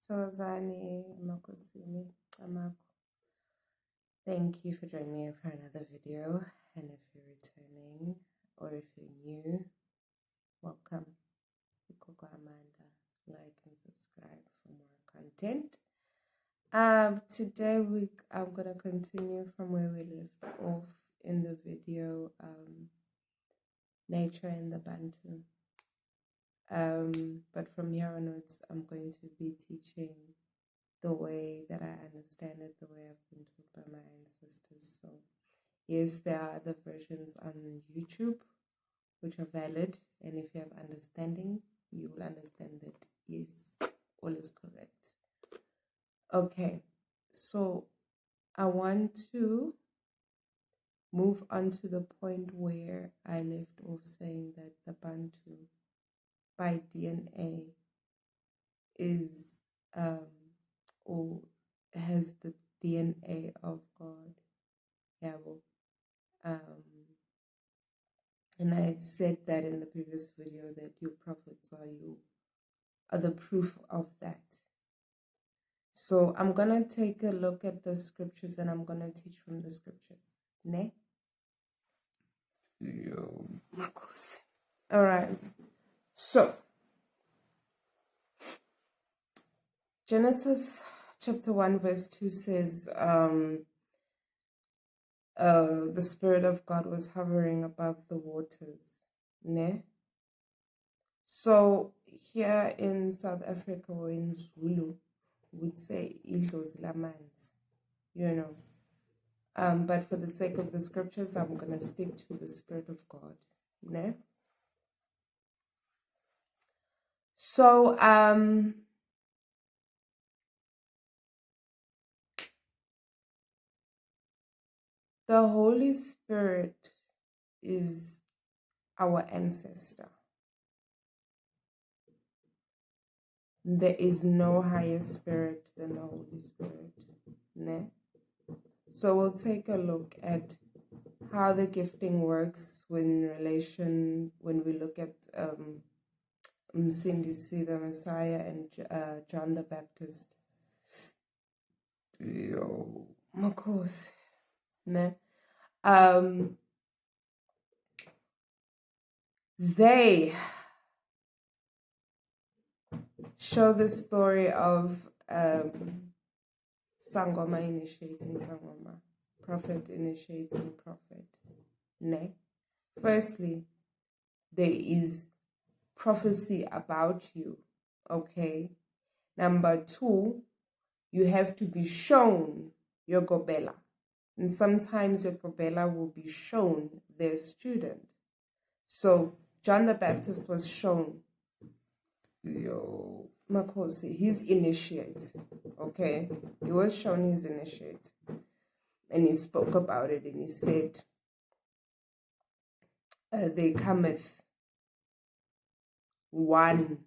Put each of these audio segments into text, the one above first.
Tozani Makosini Amako. Thank you for joining me for another video. And if you're returning or if you're new, welcome. Koko Amanda. Like and subscribe for more content. Today I'm gonna continue from where we left off in the video nature and the Bantu. But from here onwards, I'm going to be teaching the way that I understand it, the way I've been taught by my ancestors. So yes, there are other versions on YouTube which are valid, and if you have understanding, you will understand that yes, all is correct. Okay, so I want to move on to the point where I left off saying that the Bantu by DNA is or has the DNA of God. Yabo. And I had said that in the previous video that your prophets are the proof of that. So I'm gonna take a look at the scriptures and I'm gonna teach from the scriptures. Ne? Yo. Marcos. All right. So Genesis chapter 1 verse 2 says the Spirit of God was hovering above the waters. Ne? So here in South Africa or in Zulu, would say idlozi lamanzi, you know. But for the sake of the scriptures, I'm gonna stick to the Spirit of God. Ne? So the Holy Spirit is our ancestor. There is no higher spirit than the Holy Spirit. Ne? So we'll take a look at how the gifting works when we look at Msindisi, the Messiah, and John the Baptist. Yo, Makos. Ne? They show the story of Sangoma initiating Sangoma, prophet initiating prophet. Ne? Firstly, there is prophecy about you, okay? Number 2, you have to be shown your gobela. And sometimes your gobela will be shown their student. So John the Baptist was shown Makosi, his initiate, okay? He was shown his initiate. And he spoke about it and he said, there cometh one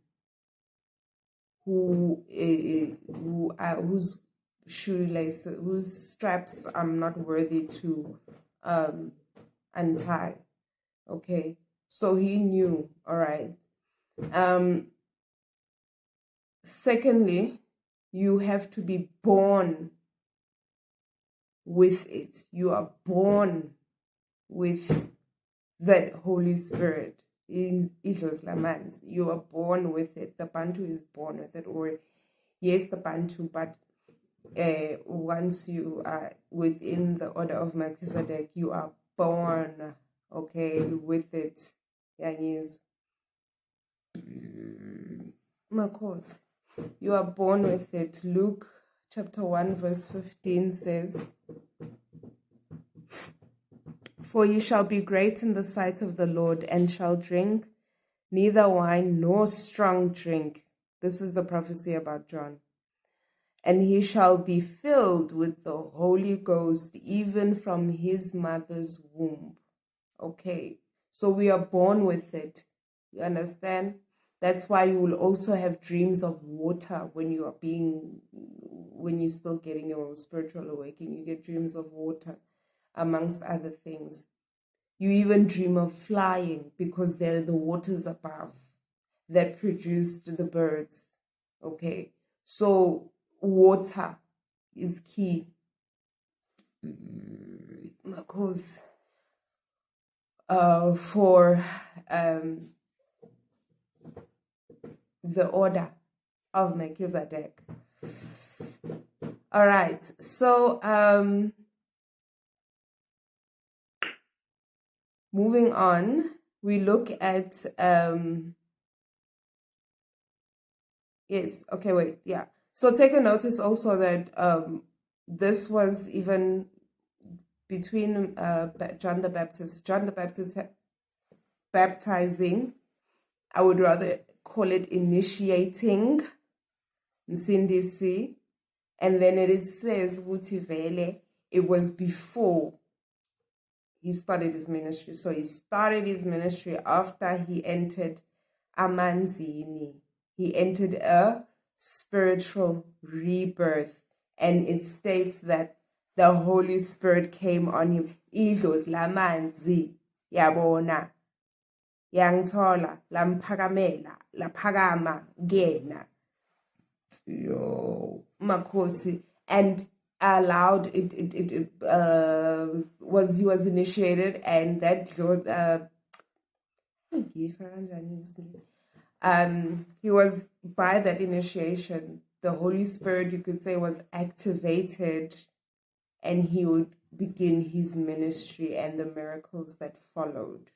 whose shoelaces, whose straps I'm not worthy to untie. Okay, so he knew. All right. Secondly, you have to be born with it. You are born with the Holy Spirit. In Idlos Lamans, you are born with it. The Bantu is born with it, or yes, the Bantu, but once you are within the order of Melchizedek, you are born, okay, with it. Yes. Marcos, you are born with it. Luke chapter 1 verse 15 says, "For ye shall be great in the sight of the Lord, and shall drink neither wine nor strong drink." This is the prophecy about John. "And he shall be filled with the Holy Ghost, even from his mother's womb." Okay, so we are born with it. You understand? That's why you will also have dreams of water when you're still getting your spiritual awakening. You get dreams of water, amongst other things. You even dream of flying because they're the waters above that produced the birds. Okay, So water is key. Because for the order of Melchizedek. All right, so moving on, we look at yes, okay, wait, yeah. So take a notice also that this was even between John the Baptist baptizing, I would rather call it initiating Msindisi, and then it says Vutivele, it was before he started his ministry. So he started his ministry after he entered Amanzini. He entered a spiritual rebirth, and it states that the Holy Spirit came on him. Idlos lamanzi yabona yangithola lamphakamela laphakama kuyena Makosi, and allowed it was he was initiated, and that he was, by that initiation, the Holy Spirit, you could say, was activated, and he would begin his ministry and the miracles that followed.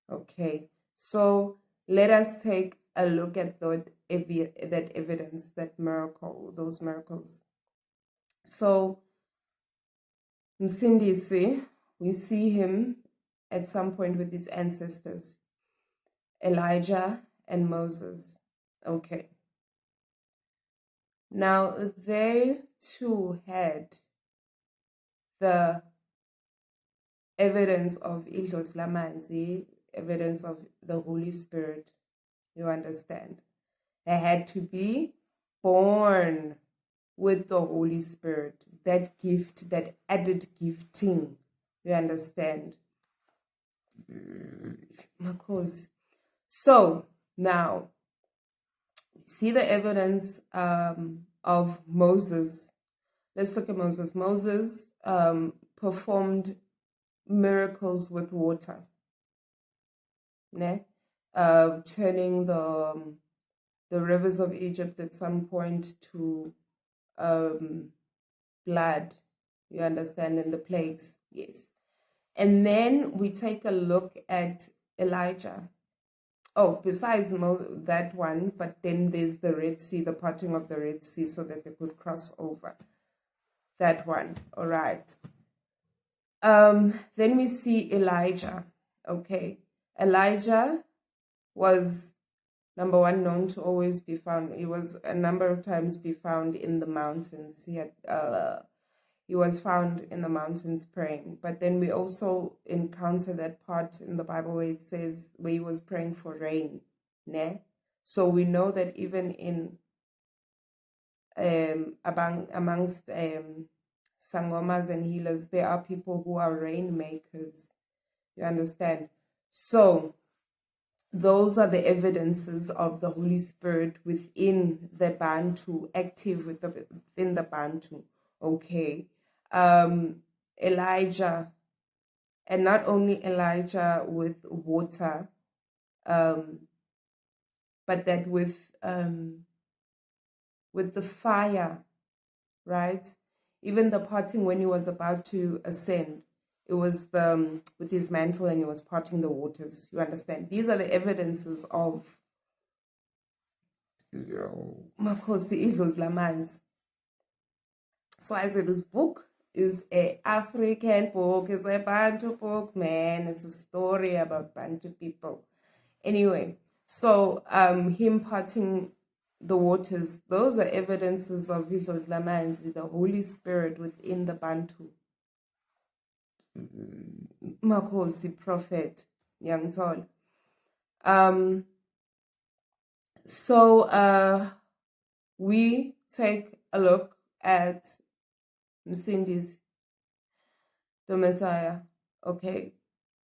Okay, so let us take a look at that evidence, that miracle, those miracles. So Msindisi, we see him at some point with his ancestors, Elijah and Moses. Okay. Now, they too had the evidence of Idlos Lamanzi, evidence of the Holy Spirit. You understand? They had to be born with the Holy Spirit, that gift, that added gifting. You understand? So now, see the evidence of Moses. Let's look at Moses. Moses performed miracles with water, turning the rivers of Egypt at some point to blood. You understand? In the plagues, yes. And then we take a look at Elijah. Oh, besides that one, but then there's the Red Sea, the parting of the Red Sea so that they could cross over. That one, all right. Then we see Elijah. Okay, Elijah was, number one, known to always be found. He was a number of times be found in the mountains. He was found in the mountains praying. But then we also encounter that part in the Bible where it says, where he was praying for rain. Ne? So we know that even in amongst sangomas and healers, there are people who are rainmakers. You understand? So those are the evidences of the Holy Spirit within the Bantu, active within the Bantu. Okay. Elijah, and not only Elijah with water, but that with the fire, right? Even the parting when he was about to ascend, it was with his mantle, and he was parting the waters. You understand? These are the evidences of Makosi Idlos Lamans. So I said this book is a African book, it's a Bantu book, man. It's a story about Bantu people. Anyway, so him parting the waters, those are evidences of Idlos Lamanzi, the Holy Spirit within the Bantu. Makosi, prophet, young tall. So we take a look at Msindisi, the Messiah. Okay,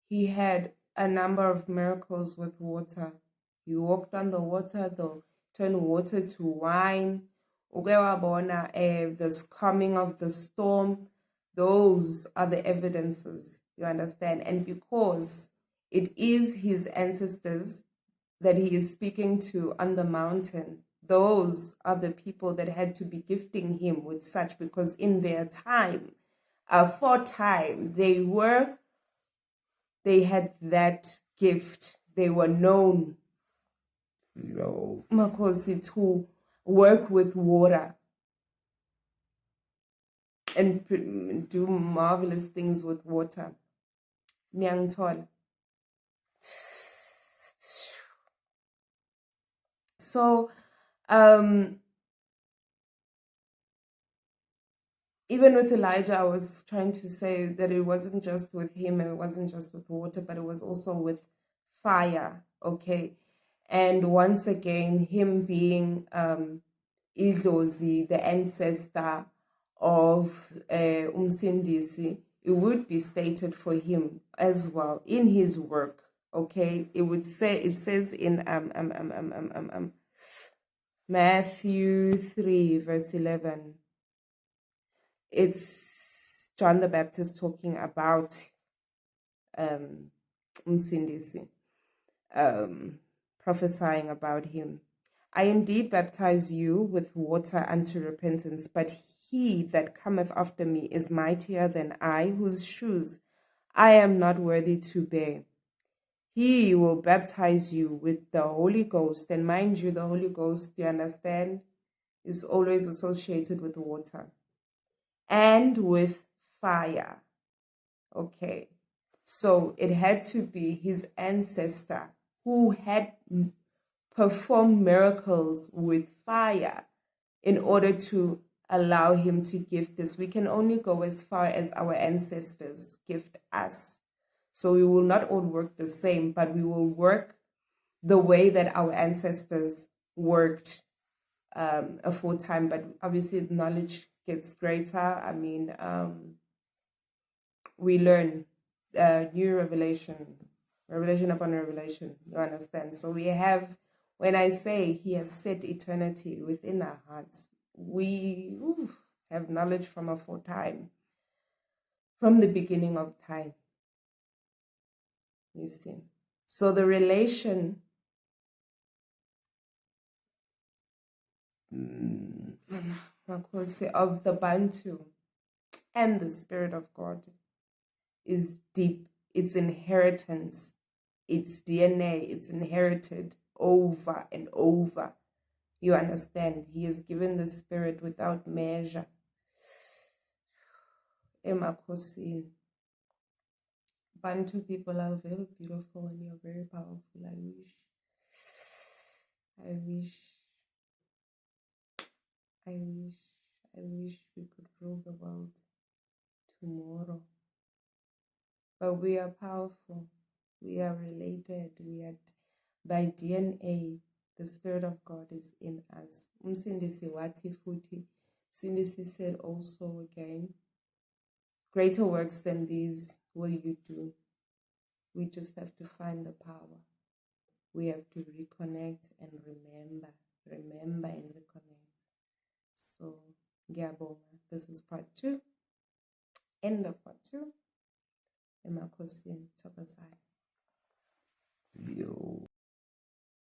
he had a number of miracles with water. He walked on the water, though, turned water to wine. This coming of the storm, those are the evidences, you understand? And because it is his ancestors that he is speaking to on the mountain, those are the people that had to be gifting him with such, because in their time, aforetime, they had that gift. They were known, Makosi, to work with water and do marvelous things with water. Nyangtol. So, even with Elijah, I was trying to say that it wasn't just with him, it wasn't just with water, but it was also with fire, okay? And once again, him being Idlozi, the ancestor of Umsindisi, it would be stated for him as well in his work, okay? It says in Matthew 3, verse 11, it's John the Baptist talking about Umsindisi, prophesying about him. I indeed baptize you with water unto repentance, but he that cometh after me is mightier than I, whose shoes I am not worthy to bear. He will baptize you with the Holy Ghost. And mind you, the Holy Ghost, you understand, is always associated with water and with fire. Okay. So it had to be his ancestor who had performed miracles with fire in order to allow him to gift this. We can only go as far as our ancestors gift us. So we will not all work the same, but we will work the way that our ancestors worked aforetime. But obviously, the knowledge gets greater. I mean, we learn new revelation upon revelation, you understand? So we have, when I say he has set eternity within our hearts, we have knowledge from aforetime, from the beginning of time, you see. So the relation of the Bantu and the Spirit of God is deep. It's inheritance. It's DNA. It's inherited over and over. You understand? He is given the Spirit without measure. Emakosin. Bantu people are very beautiful and you're very powerful. I wish we could rule the world tomorrow. But we are powerful. We are related. We are by DNA. The Spirit of God is in us. Umsindisi wati futi. Sindisi said also again, greater works than these will you do. We just have to find the power. We have to reconnect and remember and reconnect. So, ngiyabonga. This is part 2. End of part 2. Emakhosini, thokozani. Yo.